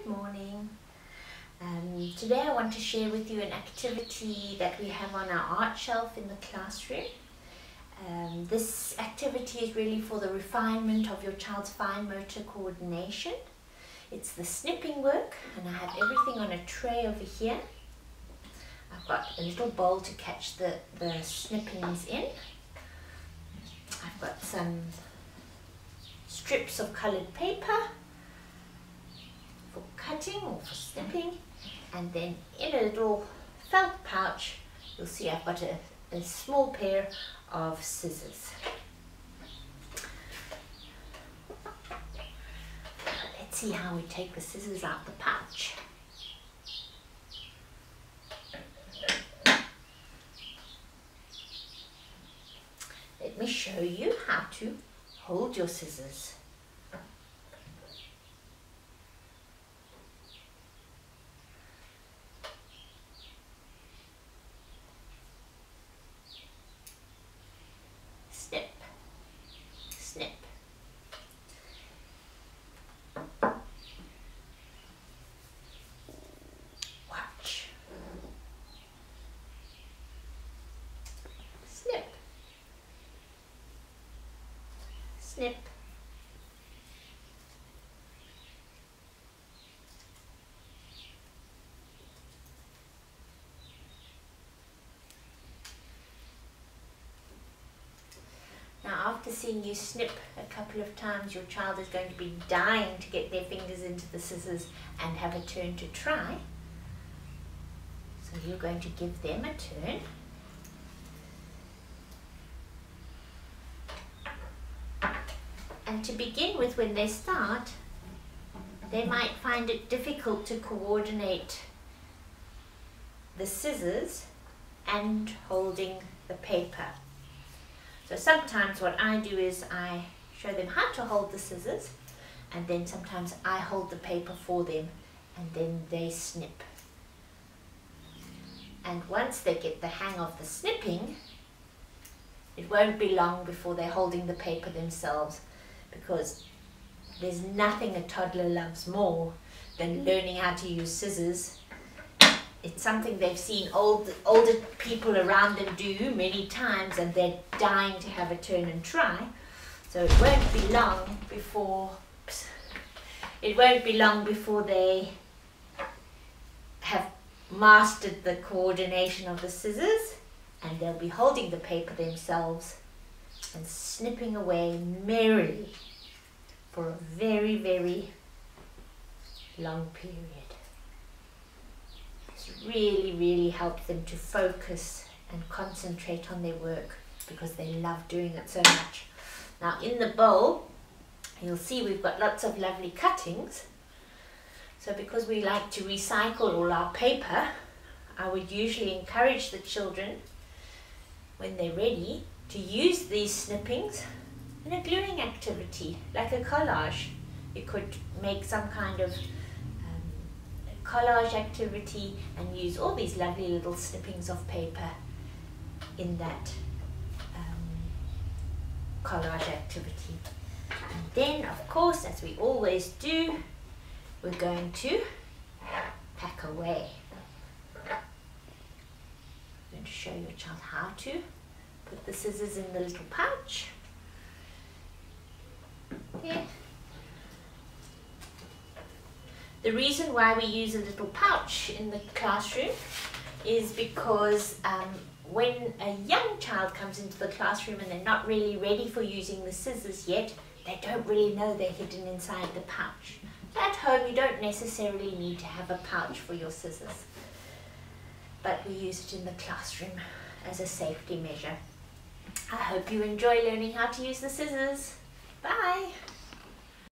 morning. Today I want to share with you an activity that we have on our art shelf in the classroom. This activity is really for the refinement of your child's fine motor coordination. It's the snipping work, and I have everything on a tray over here. I've got a little bowl to catch the snippings in. I've got some strips of coloured paper for cutting or for snipping, and then in a little felt pouch you'll see I've got a small pair of scissors. Let's see how we take the scissors out the pouch. Let me show you how to hold your scissors. Snip, snip. Watch. Snip. Snip. Now, after seeing you snip a couple of times, your child is going to be dying to get their fingers into the scissors and have a turn to try. So you're going to give them a turn. And to begin with, when they start, they might find it difficult to coordinate the scissors and holding the paper. So sometimes what I do is I show them how to hold the scissors, and then sometimes I hold the paper for them and then they snip. And once they get the hang of the snipping, it won't be long before they're holding the paper themselves, because there's nothing a toddler loves more than learning how to use scissors. It's something they've seen older people around them do many times, and they're dying to have a turn and try. So it won't be long before they have mastered the coordination of the scissors, and they'll be holding the paper themselves and snipping away merrily for a very, very long period. This really helps them to focus and concentrate on their work, because they love doing it so much. Now, in the bowl you'll see we've got lots of lovely cuttings. So because we like to recycle all our paper, I would usually encourage the children, when they're ready, to use these snippings in a gluing activity, like a collage. You could make some kind of collage activity and use all these lovely little snippings of paper in that collage activity. And then, of course, as we always do, we're going to pack away. I'm going to show your child how to put the scissors in the little pouch. There. The reason why we use a little pouch in the classroom is because when a young child comes into the classroom and they're not really ready for using the scissors yet, they don't really know they're hidden inside the pouch. So at home you don't necessarily need to have a pouch for your scissors, but we use it in the classroom as a safety measure. I hope you enjoy learning how to use the scissors. Bye!